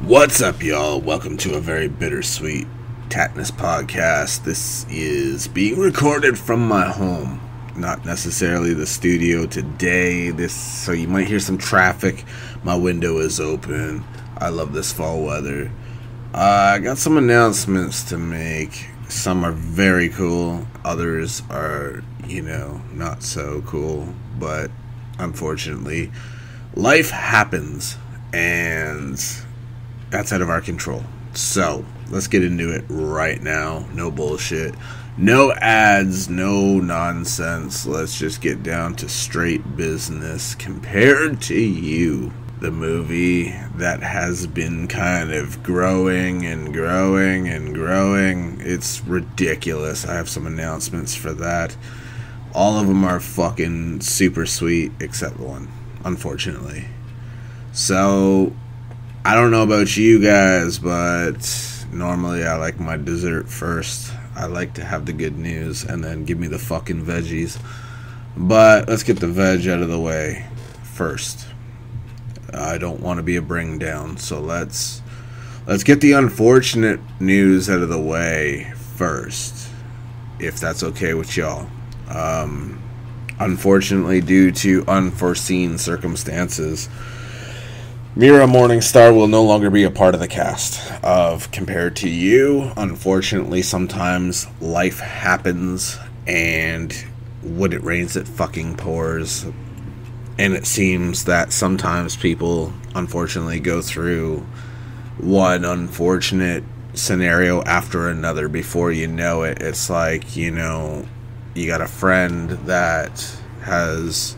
What's up, y'all? Welcome to a very bittersweet Tattness podcast. This is being recorded from my home, not necessarily the studio today. So you might hear some traffic. My window is open. I love this fall weather. I got some announcements to make. Some are very cool. Others are, not so cool. But unfortunately, life happens, and that's out of our control. So let's get into it right now. No bullshit, no ads, no nonsense. Let's just get down to straight business. Compared to You, the movie that has been kind of growing and growing and growing. It's ridiculous. I have some announcements for that. All of them are fucking super sweet except one, unfortunately. So I don't know about you guys, but normally I like my dessert first. I like to have the good news and then give me the fucking veggies. But let's get the veg out of the way first. I don't want to be a bring down, so let's get the unfortunate news out of the way first, if that's okay with y'all. Unfortunately, due to unforeseen circumstances, Mira Morningstar will no longer be a part of the cast of Compared to You. Unfortunately, sometimes life happens, and when it rains, it fucking pours. And it seems that sometimes people, unfortunately, go through one unfortunate scenario after another. Before you know it, it's like, you got a friend that has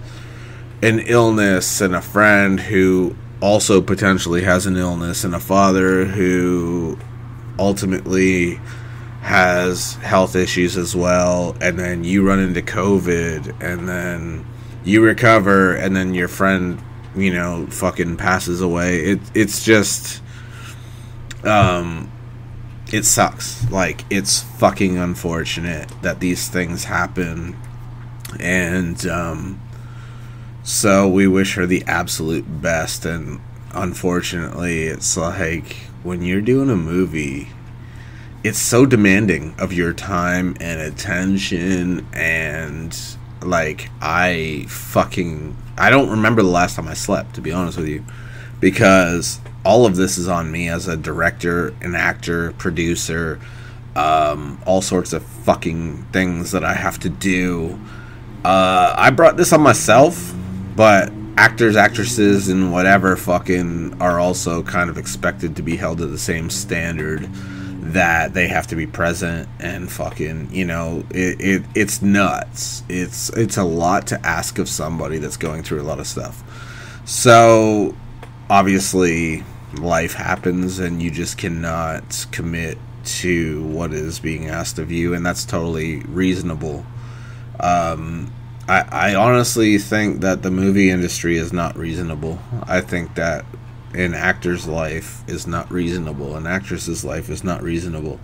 an illness, and a friend who also potentially has an illness, and a father who ultimately has health issues as well, and then you run into COVID, and then you recover, and then your friend, fucking passes away. It's just, it sucks. Like, it's fucking unfortunate that these things happen, and, so we wish her the absolute best. And unfortunately, it's like, when you're doing a movie, it's so demanding of your time and attention, and like, I don't remember the last time I slept, to be honest with you, because all of this is on me as a director, an actor, producer, all sorts of fucking things that I have to do. I brought this on myself, but actors, actresses, and whatever fucking are also kind of expected to be held to the same standard, that they have to be present, and fucking, it's nuts. It's a lot to ask of somebody that's going through a lot of stuff. So obviously life happens, and you just cannot commit to what is being asked of you, and that's totally reasonable. I honestly think that the movie industry is not reasonable. I think that an actor's life is not reasonable. An actress's life is not reasonable.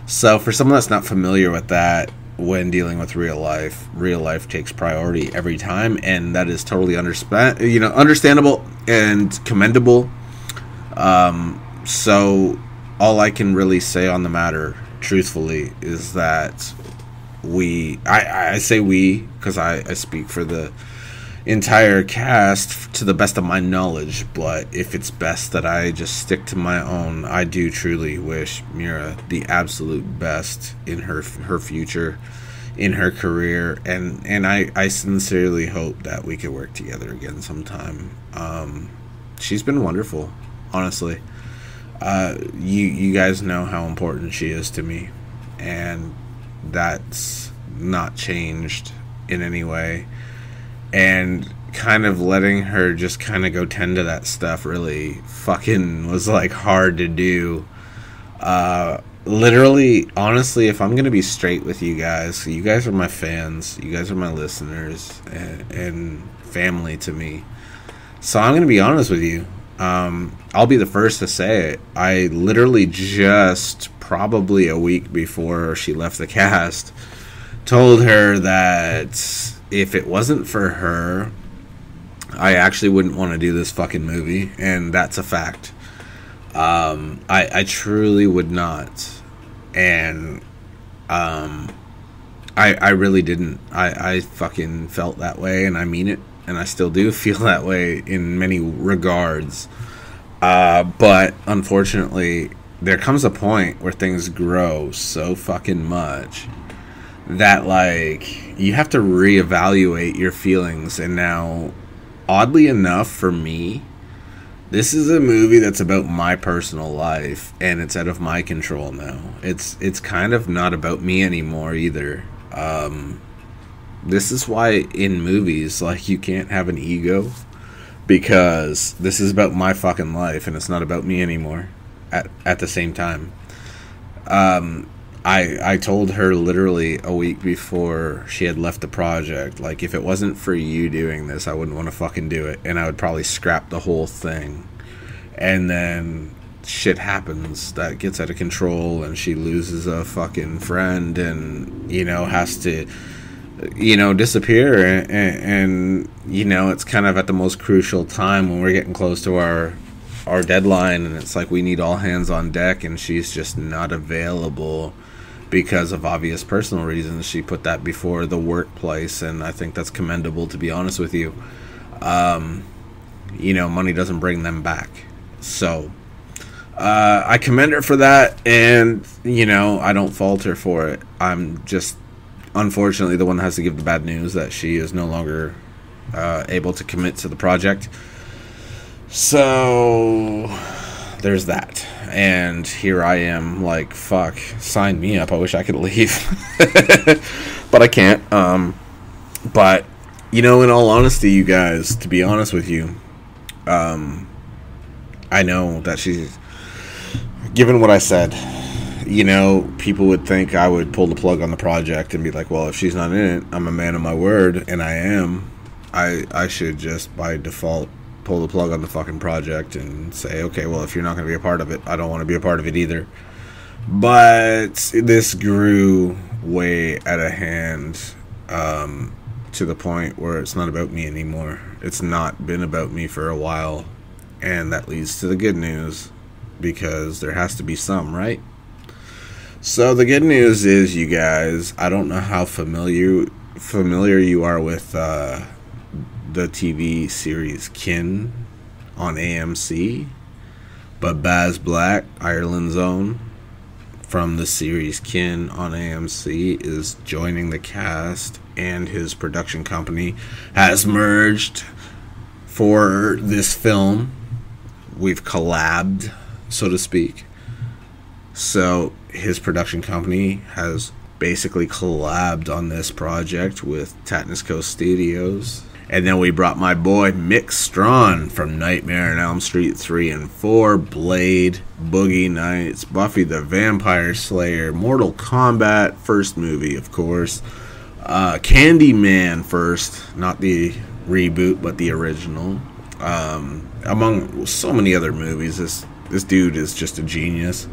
So for someone that's not familiar with that, when dealing with real life takes priority every time, and that is totally understandable and commendable. So all I can really say on the matter, truthfully, is that I say we, because I speak for the entire cast to the best of my knowledge, but if it's best that I just stick to my own, I do truly wish Mira the absolute best in her future, in her career, and I sincerely hope that we could work together again sometime. She's been wonderful, honestly. You guys know how important she is to me, and that's not changed in any way. And kind of letting her just kind of go tend to that stuff really fucking was like hard to do. Literally, honestly, if I'm gonna be straight with you guys are my fans, you guys are my listeners, and family to me. So I'm gonna be honest with you. I'll be the first to say it. I literally just, probably a week before she left the cast, told her that if it wasn't for her, I actually wouldn't want to do this fucking movie, and that's a fact. I truly would not. And I really didn't. I fucking felt that way, and I mean it, and I still do feel that way in many regards. But unfortunately, there comes a point where things grow so fucking much that, like, you have to reevaluate your feelings. And now, oddly enough, for me, this is a movie that's about my personal life, and it's out of my control now. It's kind of not about me anymore either. This is why in movies, like, you can't have an ego, because this is about my fucking life, and it's not about me anymore at the same time. I told her literally a week before she had left the project, like, if it wasn't for you doing this, I wouldn't want to fucking do it, and I would probably scrap the whole thing. And then shit happens that gets out of control, and she loses a fucking friend, and, you know, has to, you know, disappear, and you know, it's kind of at the most crucial time when we're getting close to our deadline, and it's like we need all hands on deck, and she's just not available because of obvious personal reasons. She put that before the workplace, and I think that's commendable, to be honest with you. You know, money doesn't bring them back. So I commend her for that, and, you know, I don't fault her for it. I'm just, unfortunately, the one that has to give the bad news that she is no longer able to commit to the project. So there's that. And here I am, like, fuck, sign me up. I wish I could leave. But I can't. But, you know, in all honesty, you guys, to be honest with you, I know that she's, given what I said, you know, people would think I would pull the plug on the project and be like, well, if she's not in it, I'm a man of my word, and I am. I should just, by default, pull the plug on the fucking project and say, okay, well, if you're not going to be a part of it, I don't want to be a part of it either. But this grew way out of hand, to the point where it's not about me anymore. It's not been about me for a while, and that leads to the good news, because there has to be some, right? So the good news is, you guys, I don't know how familiar you are with the TV series Kin on AMC, but Baz Black, Ireland's own, from the series Kin on AMC, is joining the cast, and his production company has merged for this film. We've collabed, so to speak. So his production company has basically collabed on this project with Tattness Studios. And then we brought my boy Mick Strawn from Nightmare on Elm Street 3 and 4, Blade, Boogie Nights, Buffy the Vampire Slayer, Mortal Kombat, first movie, of course, Candyman first, not the reboot, but the original, among so many other movies. This dude is just a genius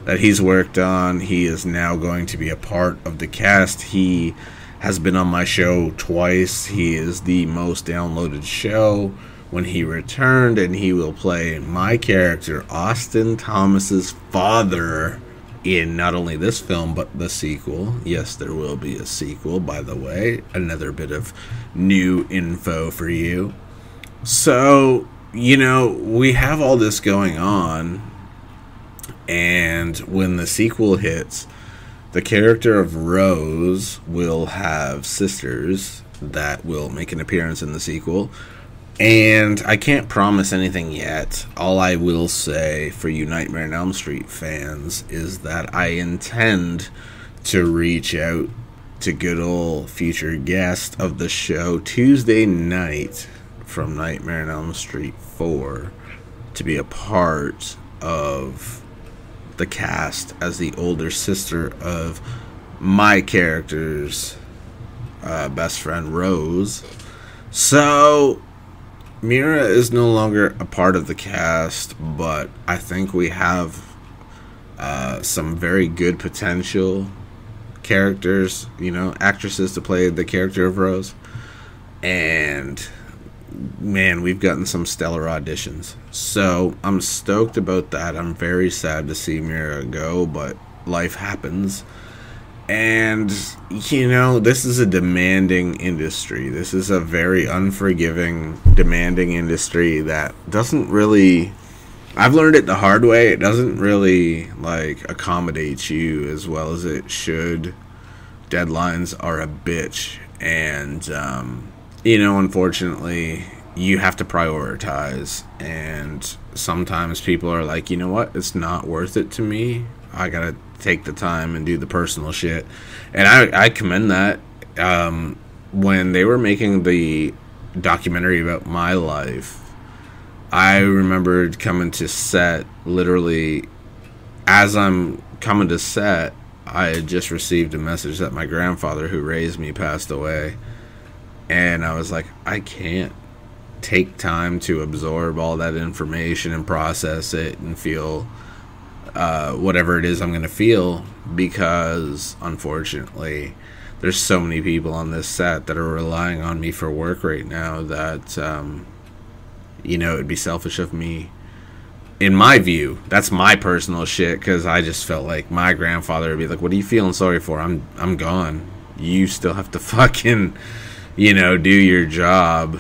that he's worked on. He is now going to be a part of the cast. He has been on my show twice. He is the most downloaded show when he returned, and he will play my character, Austin Thomas's father, in not only this film, but the sequel. Yes, there will be a sequel, by the way. Another bit of new info for you. So, you know, we have all this going on, and when the sequel hits, the character of Rose will have sisters that will make an appearance in the sequel. And I can't promise anything yet. All I will say for you Nightmare on Elm Street fans is that I intend to reach out to good old future guest of the show Tuesday night from Nightmare on Elm Street 4 to be a part of the cast as the older sister of my character's best friend Rose. So Mira is no longer a part of the cast, but I think we have some very good potential characters, you know, actresses to play the character of Rose. And man, we've gotten some stellar auditions. So I'm stoked about that. I'm very sad to see Mira go, but life happens. And, this is a demanding industry. This is a very unforgiving, demanding industry that doesn't really... I've learned it the hard way. It doesn't really, accommodate you as well as it should. Deadlines are a bitch. And, unfortunately, you have to prioritize. And sometimes people are like, you know what? It's not worth it to me. I gotta take the time and do the personal shit. And I commend that. When they were making the documentary about my life, I remembered coming to set, literally, as I'm coming to set, I had just received a message that my grandfather, who raised me, passed away. And I was like, I can't take time to absorb all that information and process it and feel whatever it is I'm going to feel, because, unfortunately, there's so many people on this set that are relying on me for work right now that... it'd be selfish of me. In my view, that's my personal shit, because I just felt like my grandfather would be like, what are you feeling sorry for? I'm gone. You still have to fucking, do your job.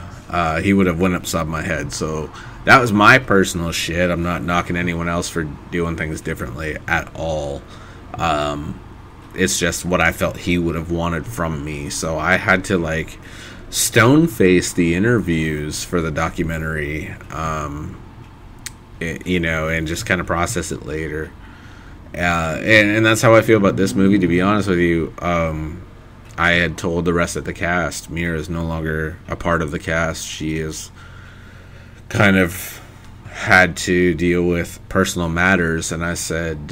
He would have went upside my head. So that was my personal shit. I'm not knocking anyone else for doing things differently at all. It's just what I felt he would have wanted from me. So I had to, stone face the interviews for the documentary, and just kind of process it later. And that's how I feel about this movie, to be honest with you. I had told the rest of the cast, Mira is no longer a part of the cast. She is kind of had to deal with personal matters, and I said,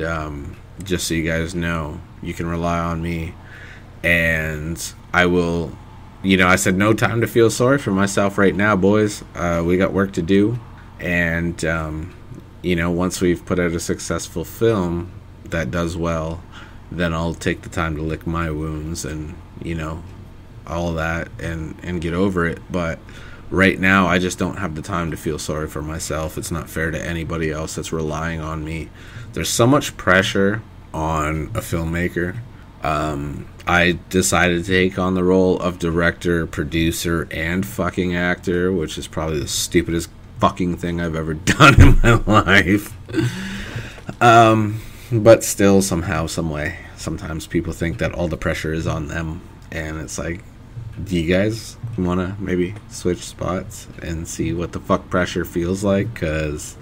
just so you guys know, you can rely on me, and I will... I said, no time to feel sorry for myself right now, boys. We got work to do. And, once we've put out a successful film that does well, then I'll take the time to lick my wounds and, all that and get over it. But right now, I just don't have the time to feel sorry for myself. It's not fair to anybody else that's relying on me. There's so much pressure on a filmmaker. I decided to take on the role of director, producer, and fucking actor, which is probably the stupidest fucking thing I've ever done in my life. But still, somehow, some way, sometimes people think that all the pressure is on them, and it's like, do you guys want to maybe switch spots and see what the fuck pressure feels like? Because,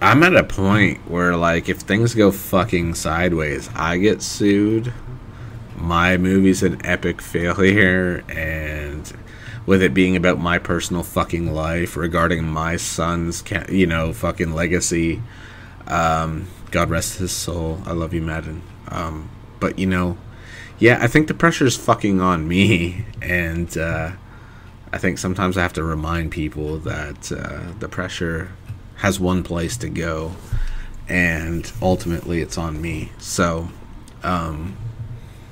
I'm at a point where, if things go fucking sideways, I get sued. My movie's an epic failure, and with it being about my personal fucking life regarding my son's, fucking legacy, God rest his soul. I love you, Madden. But, I think the pressure's fucking on me, and I think sometimes I have to remind people that the pressure has one place to go, and ultimately it's on me. So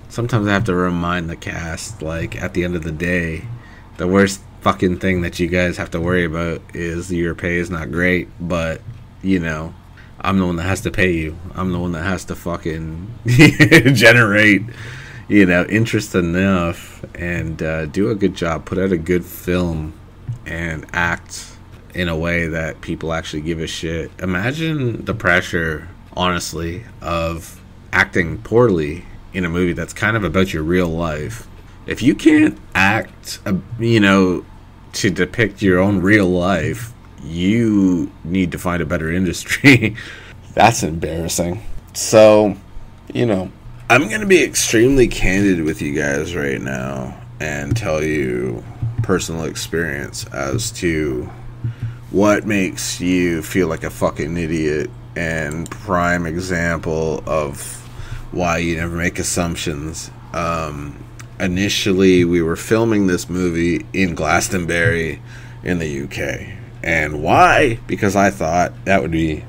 sometimes I have to remind the cast, at the end of the day, the worst fucking thing that you guys have to worry about is your pay is not great, but I'm the one that has to pay you. I'm the one that has to fucking generate interest enough and do a good job, put out a good film, and act in a way that people actually give a shit. Imagine the pressure, honestly, of acting poorly in a movie that's kind of about your real life. If you can't act, to depict your own real life, you need to find a better industry. That's embarrassing. So, I'm going to be extremely candid with you guys right now and tell you personal experience as to what makes you feel like a fucking idiot, and prime example of why you never make assumptions. Initially, we were filming this movie in Glastonbury in the UK. And why? Because I thought that would be,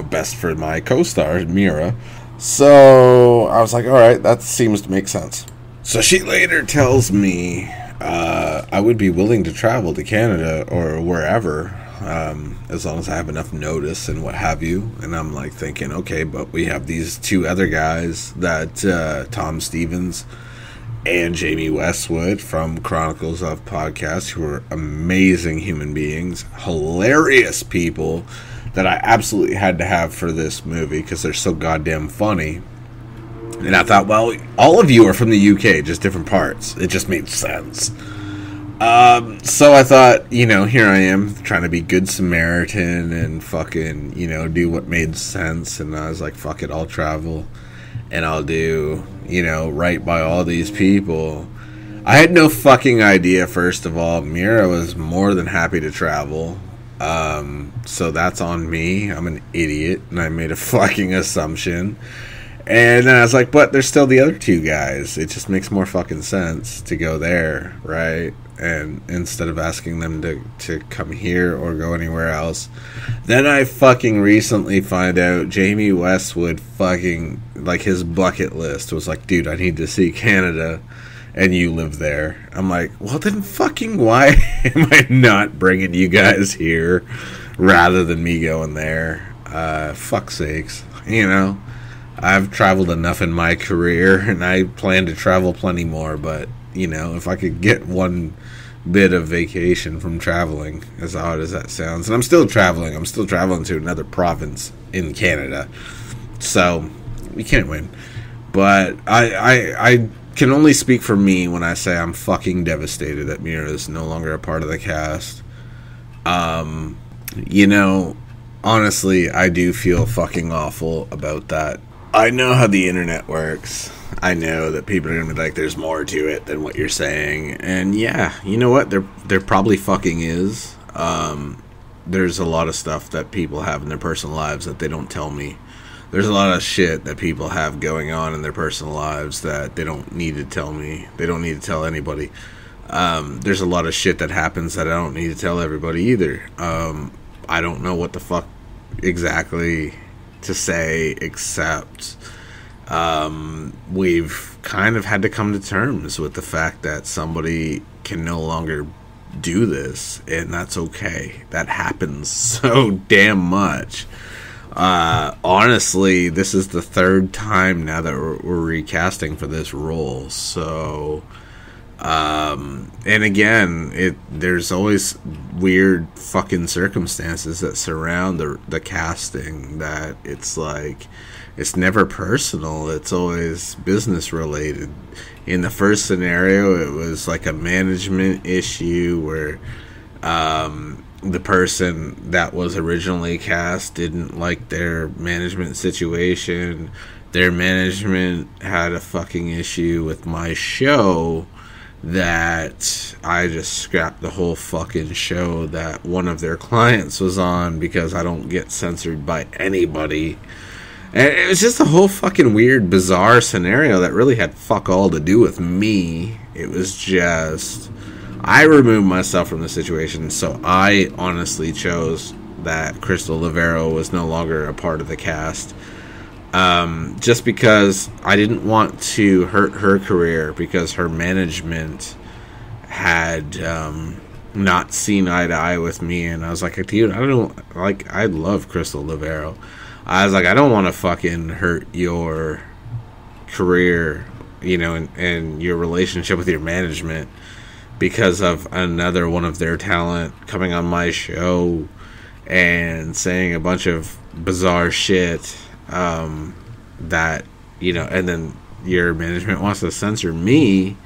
best for my co-star, Mira. So I was like, alright, that seems to make sense. So she later tells me, I would be willing to travel to Canada or wherever, as long as I have enough notice and what have you. And I'm like thinking, okay, but we have these two other guys that Tom Stevens and Jamie Westwood from Chronicles of Podcast, who are amazing human beings, hilarious people that I absolutely had to have for this movie because they're so goddamn funny. And I thought, well, all of you are from the UK, just different parts. It just made sense. So I thought, here I am trying to be good Samaritan and fucking, do what made sense. And I was like, fuck it, I'll travel and I'll do, right by all these people. I had no fucking idea, first of all. Mira was more than happy to travel. So that's on me. I'm an idiot and I made a fucking assumption. And then I was like, but there's still the other two guys. It just makes more fucking sense to go there, right? And instead of asking them to come here or go anywhere else. Then I fucking recently find out Jamie Westwood fucking, like, his bucket list was like, dude, I need to see Canada, and you live there. I'm like, well, then fucking why am I not bringing you guys here rather than me going there? Fuck's sakes, I've traveled enough in my career, and I plan to travel plenty more, but, if I could get one bit of vacation from traveling, as odd as that sounds, and I'm still traveling to another province in Canada, so we can't win. But I can only speak for me when I say I'm fucking devastated that Mira is no longer a part of the cast. Honestly, I do feel fucking awful about that. I know how the internet works. I know that people are going to be like, there's more to it than what you're saying. And yeah, you know what? There probably fucking is. There's a lot of stuff that people have in their personal lives that they don't tell me. There's a lot of shit that people have going on in their personal lives that they don't need to tell me. They don't need to tell anybody. There's a lot of shit that happens that I don't need to tell everybody either. I don't know what the fuck exactly to say, except we've kind of had to come to terms with the fact that somebody can no longer do this, and that's okay. That happens so damn much. Honestly, this is the third time now that we're recasting for this role, so and again, there's always weird fucking circumstances that surround the casting, that it's like, it's never personal, it's always business related. In the first scenario, it was like a management issue where the person that was originally cast didn't like their management situation. Their management had a fucking issue with my show, that I just scrapped the whole fucking show that one of their clients was on because I don't get censored by anybody. And it was just a whole fucking weird, bizarre scenario that really had fuck all to do with me. It was just, I removed myself from the situation, so I honestly chose that Crystal Lavero was no longer a part of the cast. Just because I didn't want to hurt her career, because her management had not seen eye to eye with me, and I was like, dude, I love Crystal Lavero. I was like, I don't want to fucking hurt your career, and your relationship with your management because of another one of their talent coming on my show and saying a bunch of bizarre shit. That, and then your management wants to censor me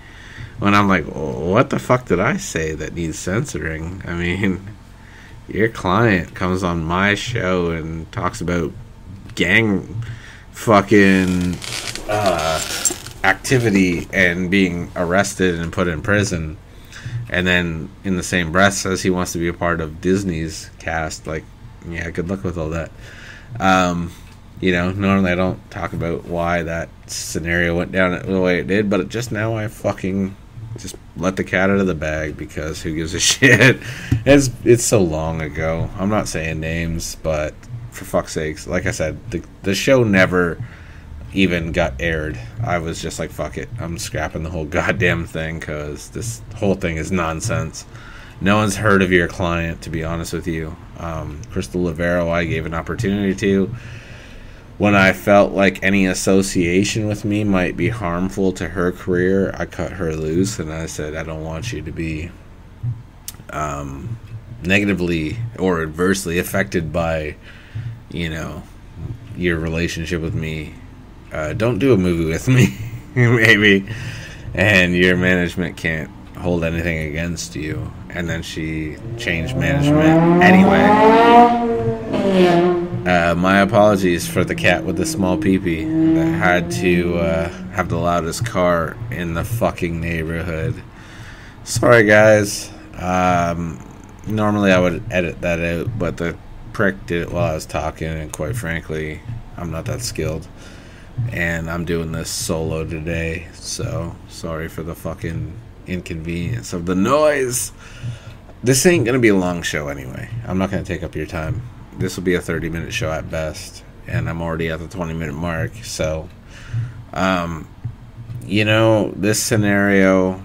when I'm like, what the fuck did I say that needs censoring? I mean, your client comes on my show and talks about gang fucking activity and being arrested and put in prison, and then in the same breath says he wants to be a part of Disney's cast. Like, yeah, good luck with all that. Normally I don't talk about why that scenario went down the way it did, but just now I fucking just let the cat out of the bag, because who gives a shit? It's so long ago. I'm not saying names, but for fuck's sakes, like I said, the show never even got aired. I was just like, fuck it, I'm scrapping the whole goddamn thing, because this whole thing is nonsense. No one's heard of your client, to be honest with you. Crystal Lavero, I gave an opportunity to. When I felt like any association with me might be harmful to her career, I cut her loose, and I said, I don't want you to be negatively or adversely affected by, your relationship with me. Don't do a movie with me, maybe, and your management can't hold anything against you. And then she changed management anyway. My apologies for the cat with the small peepee that had to have the loudest car in the fucking neighborhood. Sorry, guys. Normally I would edit that out, but the prick did it while I was talking, and quite frankly, I'm not that skilled. And I'm doing this solo today, so sorry for the fucking inconvenience of the noise. This ain't gonna be a long show anyway. I'm not gonna take up your time. This will be a 30-minute show at best, and I'm already at the 20-minute mark. So, this scenario,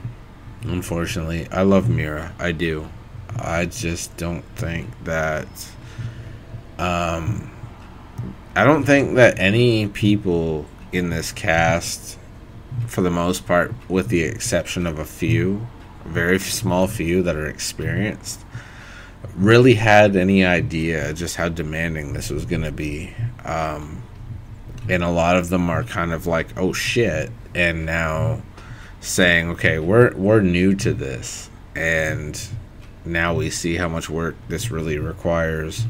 unfortunately, I love Mira. I do. I just don't think that I don't think that any people in this cast, for the most part, with the exception of a few, very small few that are experienced, really had any idea just how demanding this was going to be. And a lot of them are kind of like, oh shit, and now saying, okay, we're new to this, and now we see how much work this really requires.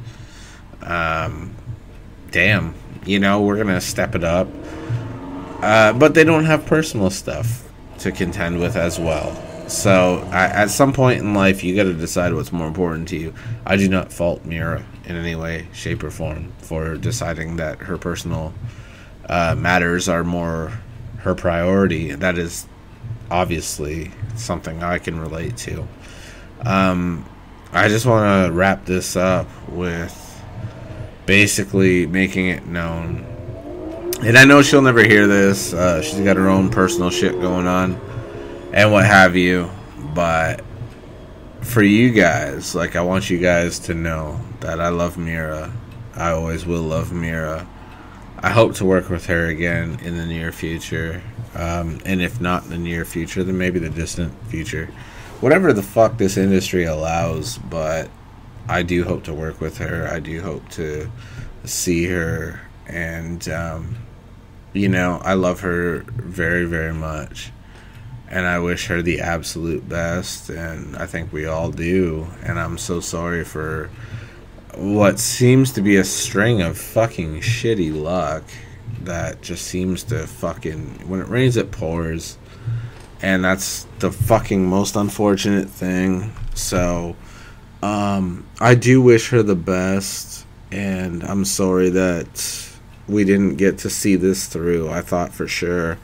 Damn, we're going to step it up. But they don't have personal stuff to contend with as well. So, at some point in life, you got to decide what's more important to you. I do not fault Mira in any way, shape, or form for deciding that her personal matters are more her priority. That is obviously something I can relate to. I just want to wrap this up with basically making it known. And I know she'll never hear this. She's got her own personal shit going on and what have you. But for you guys, I want you guys to know that I love Mira. I always will love Mira. I hope to work with her again in the near future. And if not in the near future, then maybe the distant future. Whatever the fuck this industry allows, but I do hope to work with her. I do hope to see her. And, I love her very, very much. And I wish her the absolute best. And I think we all do. And I'm so sorry for what seems to be a string of fucking shitty luck that just seems to fucking... When it rains, it pours. And that's the fucking most unfortunate thing. So, I do wish her the best. And I'm sorry that we didn't get to see this through. I thought for sure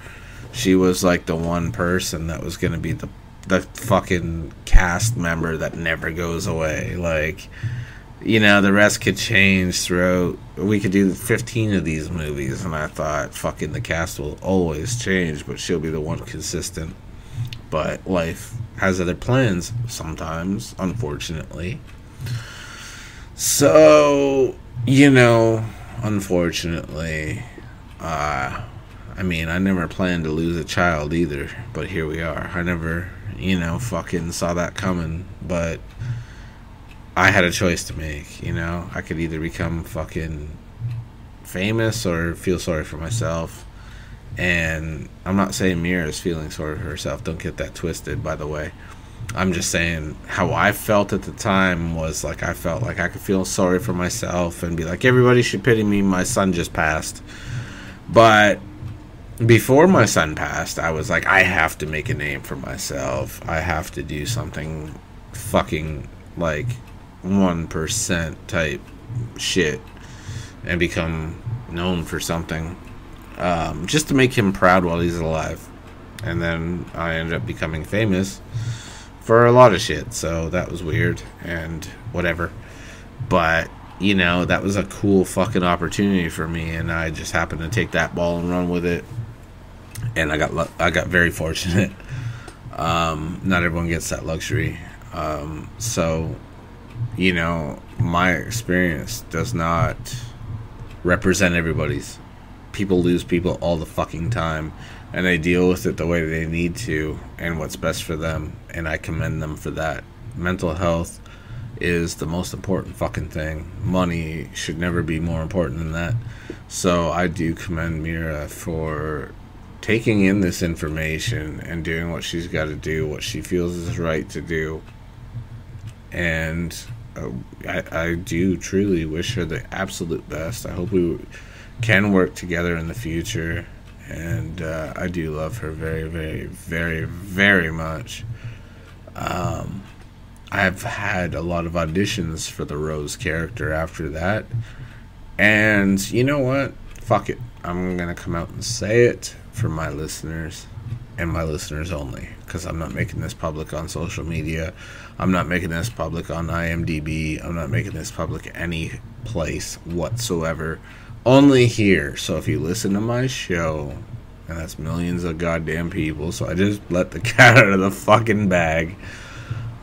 she was the one person that was going to be the fucking cast member that never goes away. The rest could change throughout. We could do 15 of these movies, and I thought fucking the cast will always change, but she'll be the one consistent. But life has other plans sometimes, unfortunately. So, unfortunately, I never planned to lose a child either, but here we are. I never, fucking saw that coming, but I had a choice to make, I could either become fucking famous or feel sorry for myself. And I'm not saying Mira is feeling sorry for herself. Don't get that twisted, by the way. I'm just saying how I felt at the time was I felt like I could feel sorry for myself and be like, everybody should pity me. My son just passed. But before my son passed, I was like, I have to make a name for myself. I have to do something fucking 1% type shit and become known for something. Just to make him proud while he's alive. And then I ended up becoming famous for a lot of shit, so that was weird and whatever. But you know, that was a cool fucking opportunity for me, and I just happened to take that ball and run with it. And I got very fortunate. Not everyone gets that luxury. So, you know, my experience does not represent everybody's. People lose people all the fucking time, and they deal with it the way they need to and what's best for them, and I commend them for that. Mental health is the most important fucking thing. Money should never be more important than that. So I do commend Mira for taking in this information and doing what she's got to do, what she feels is right to do. And I do truly wish her the absolute best. I hope we can work together in the future. And I do love her very, very, very, very much. I've had a lot of auditions for the Rose character after that. And you know what? Fuck it. I'm going to come out and say it for my listeners and my listeners only. Because I'm not making this public on social media. I'm not making this public on IMDb. I'm not making this public any place whatsoever. Only here. So if you listen to my show, and that's millions of goddamn people, so I just let the cat out of the fucking bag.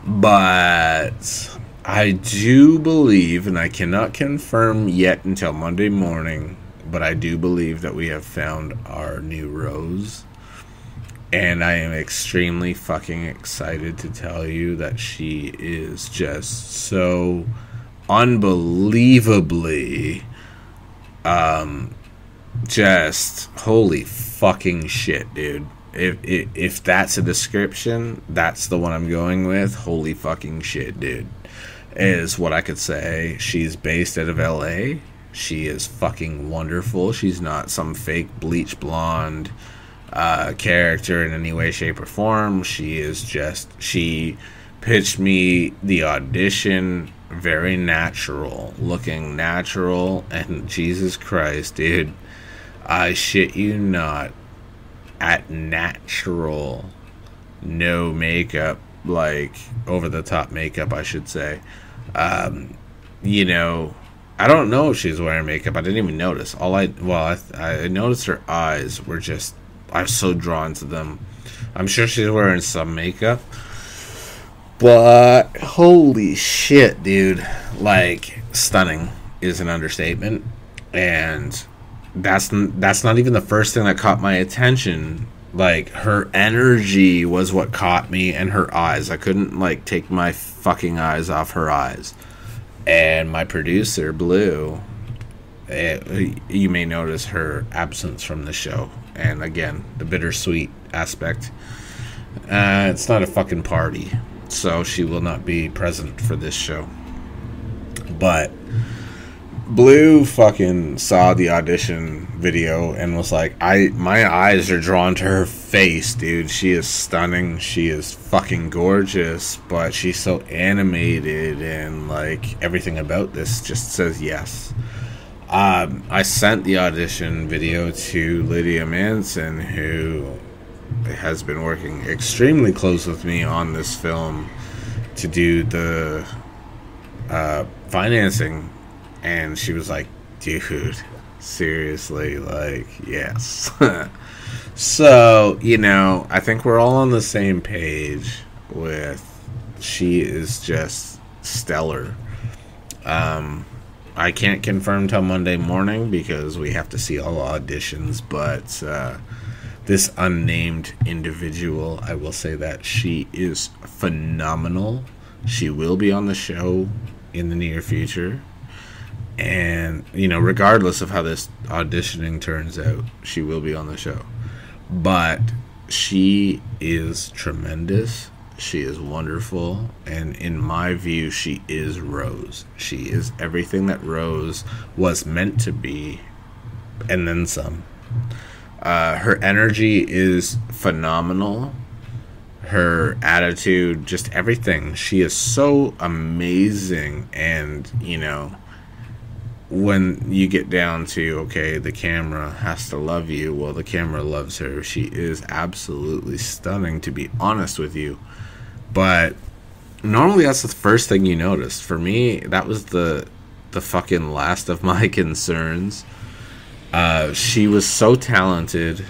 But I do believe, and I cannot confirm yet until Monday morning, but I do believe that we have found our new Rose. And I am extremely fucking excited to tell you that she is just so unbelievably, just holy fucking shit, dude. If that's a description, that's the one I'm going with. Holy fucking shit, dude, is what I could say. She's based out of LA. She is fucking wonderful. She's not some fake bleach blonde character in any way, shape, or form. She pitched me the audition very natural, looking natural, and Jesus Christ, dude, I shit you not, at natural, no makeup, like over the top makeup, I should say. You know, I don't know if she's wearing makeup. I didn't even notice. I noticed her eyes were just, I was so drawn to them. I'm sure she's wearing some makeup, but holy shit, dude, like, stunning is an understatement. And that's not even the first thing that caught my attention. Like, her energy was what caught me, and her eyes. I couldn't, like, take my fucking eyes off her eyes. And my producer, Blue, you may notice her absence from the show. And again, the bittersweet aspect. It's not a fucking party, so she will not be present for this show. But Blue fucking saw the audition video and was like, my eyes are drawn to her face, dude. She is stunning. She is fucking gorgeous, but she's so animated, and like everything about this just says yes. I sent the audition video to Lydia Manson, who has been working extremely close with me on this film to do the financing. And she was like, dude, seriously, like, yes. So, you know, I think we're all on the same page with, she is just stellar. I can't confirm till Monday morning because we have to see all auditions, but this unnamed individual, I will say that she is phenomenal. She will be on the show in the near future. And, you know, regardless of how this auditioning turns out, she will be on the show. But she is tremendous. She is wonderful. And in my view, she is Rose. She is everything that Rose was meant to be, and then some. Her energy is phenomenal. Her attitude, just everything. She is so amazing. And, you know, when you get down to, okay, the camera has to love you, well, the camera loves her. She is absolutely stunning, to be honest with you. But normally that's the first thing you notice. For me, that was the the fucking last of my concerns. She was so talented,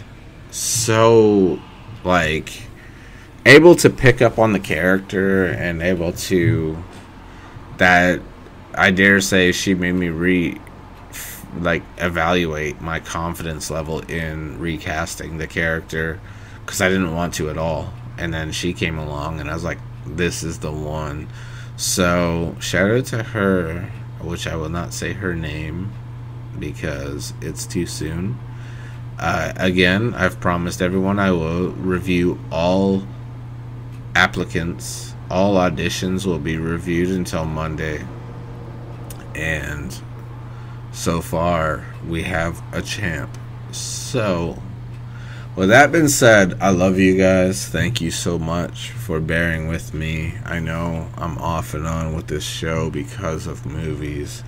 so, like, able to pick up on the character, and able to, that I dare say she made me evaluate my confidence level in recasting the character, because I didn't want to at all. And then she came along, and I was like, this is the one. So, shout out to her, which I will not say her name, because it's too soon. Again, I've promised everyone I will review all applicants. All auditions will be reviewed until Monday. And so far, we have a champ. So, with that being said, I love you guys. Thank you so much for bearing with me. I know I'm off and on with this show because of movies.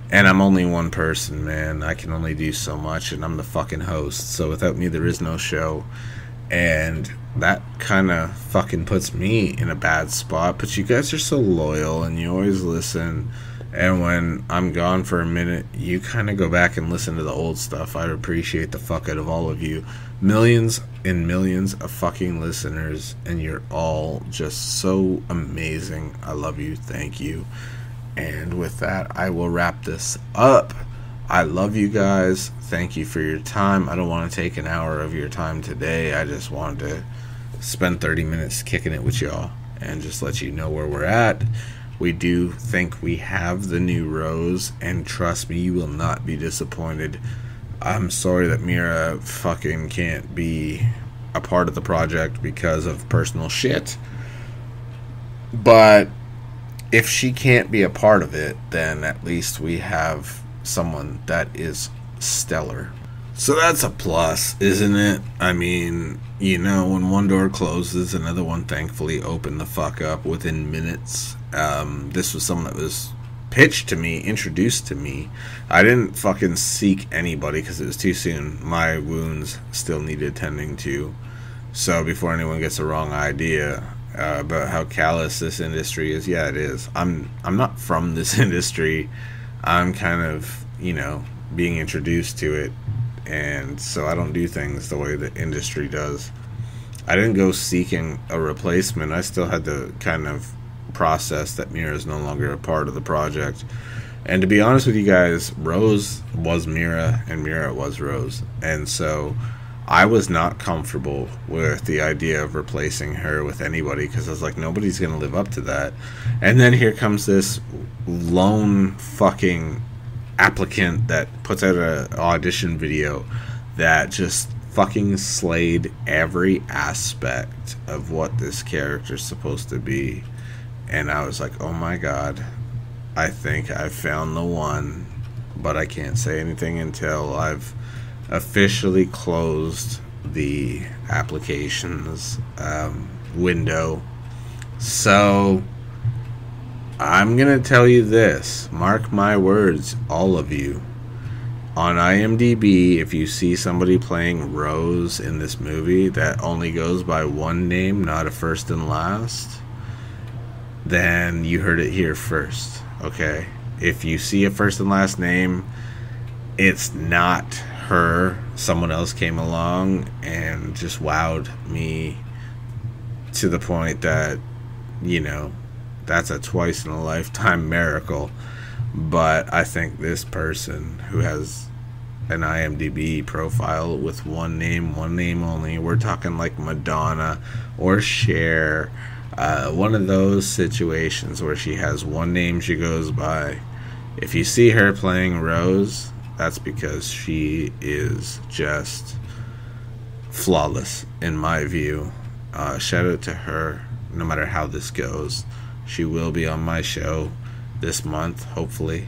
And I'm only one person, man. I can only do so much, and I'm the fucking host. So without me, there is no show. And that kind of fucking puts me in a bad spot. But you guys are so loyal, and you always listen. And when I'm gone for a minute, you kind of go back and listen to the old stuff. I appreciate the fuck out of all of you. Millions and millions of fucking listeners, and you're all just so amazing. I love you. Thank you. And with that, I will wrap this up. I love you guys. Thank you for your time. I don't want to take an hour of your time today. I just wanted to spend 30 minutes kicking it with y'all and just let you know where we're at. We do think we have the new Rose, and trust me, you will not be disappointed. I'm sorry that Mira fucking can't be a part of the project because of personal shit. But if she can't be a part of it, then at least we have someone that is stellar. So that's a plus, isn't it? I mean, you know, when one door closes, another one thankfully opened the fuck up within minutes. This was someone that was pitched to me, introduced to me. I didn't fucking seek anybody because it was too soon. My wounds still needed tending to. So before anyone gets the wrong idea about how callous this industry is, yeah, it is. I'm not from this industry. I'm kind of, you know, being introduced to it, and so I don't do things the way the industry does. I didn't go seeking a replacement. I still had to kind of process that Mira is no longer a part of the project. And to be honest with you guys, Rose was Mira and Mira was Rose. And so I was not comfortable with the idea of replacing her with anybody, because I was like, nobody's going to live up to that. And then here comes this lone fucking applicant that puts out an audition video that just fucking slayed every aspect of what this character's supposed to be. And I was like, oh my god, I think I've found the one. But I can't say anything until I've officially closed the applications window. So I'm gonna tell you this, mark my words, all of you. On IMDb, if you see somebody playing Rose in this movie that only goes by one name, not a first and last, then you heard it here first, okay? If you see a first and last name, it's not her. Someone else came along and just wowed me to the point that, you know, that's a twice in a lifetime miracle. But I think this person who has an IMDb profile with one name only, we're talking like Madonna or Cher, one of those situations where she has one name she goes by. If you see her playing Rose, that's because she is just flawless in my view. Shout out to her, no matter how this goes. She will be on my show this month, hopefully,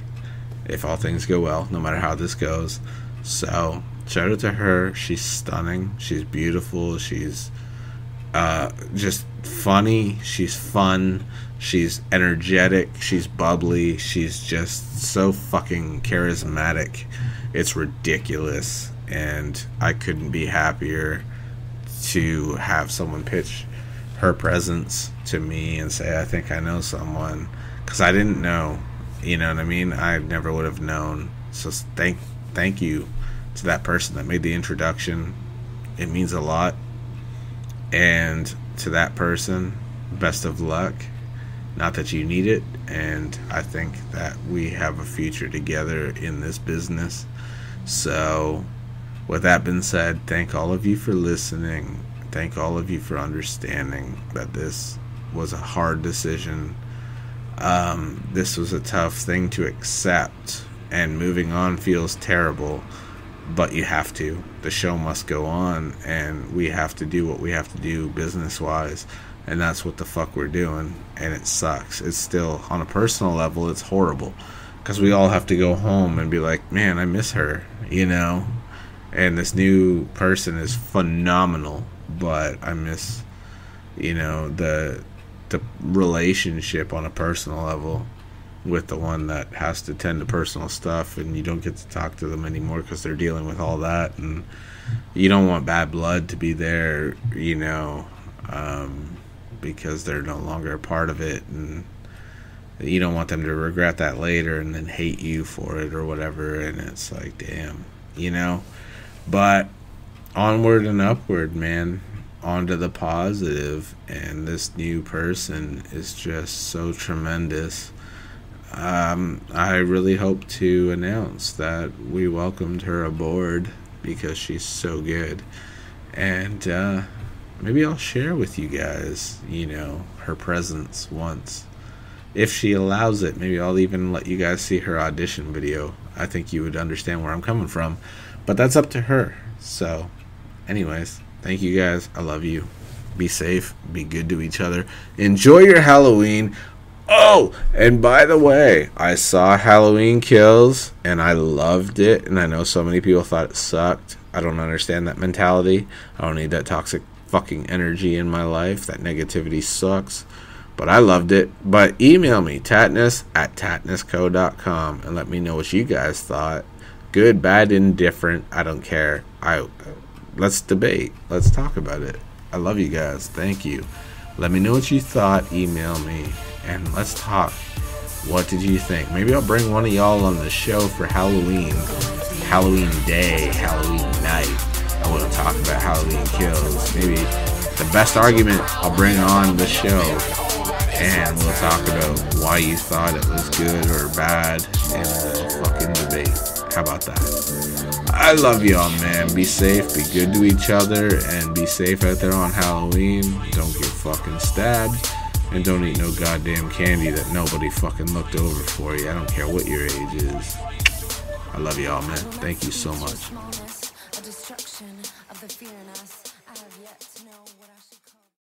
if all things go well, no matter how this goes. So, shout out to her. She's stunning. She's beautiful. She's just funny. She's fun. She's energetic. She's bubbly. She's just so fucking charismatic. It's ridiculous. And I couldn't be happier to have someone pitch her presence to me and say, I think I know someone. Because I didn't know. You know what I mean? I never would have known. So thank you to that person that made the introduction. It means a lot. And to that person, best of luck. Not that you need it. And I think that we have a future together in this business. So, with that being said, thank all of you for listening. Thank all of you for understanding that this was a hard decision. This was a tough thing to accept, and moving on feels terrible, but you have to. The show must go on, and we have to do what we have to do business-wise, and that's what the fuck we're doing, and it sucks. It's still, on a personal level, it's horrible, because we all have to go home and be like, man, I miss her, you know, and this new person is phenomenal, but I miss, you know, the relationship on a personal level with the one that has to tend to personal stuff, and you don't get to talk to them anymore because they're dealing with all that, and you don't want bad blood to be there, you know, because they're no longer a part of it, and you don't want them to regret that later and then hate you for it or whatever, and it's like, damn, you know. But onward and upward, man. On to the positive, and this new person is just so tremendous. I really hope to announce that we welcomed her aboard because she's so good, and maybe I'll share with you guys, you know, her presence once, if she allows it. Maybe I'll even let you guys see her audition video. I think you would understand where I'm coming from, but that's up to her. So anyways, thank you guys. I love you. Be safe. Be good to each other. Enjoy your Halloween. Oh, and by the way, I saw Halloween Kills, and I loved it. And I know so many people thought it sucked. I don't understand that mentality. I don't need that toxic fucking energy in my life. That negativity sucks. But I loved it. But email me, tattness@tattnessco.com, and let me know what you guys thought. Good, bad, indifferent. I don't care. Let's debate. Let's talk about it. I love you guys. Thank you. Let me know what you thought. Email me, and let's talk. What did you think? Maybe I'll bring one of y'all on the show for Halloween. Halloween day, Halloween night. I want to talk about Halloween Kills. Maybe the best argument I'll bring on the show, and we'll talk about why you thought it was good or bad, and we'll fucking debate. How about that? I love y'all, man. Be safe, be good to each other, and be safe out there on Halloween. Don't get fucking stabbed, and don't eat no goddamn candy that nobody fucking looked over for you. I don't care what your age is. I love y'all, man. Thank you so much.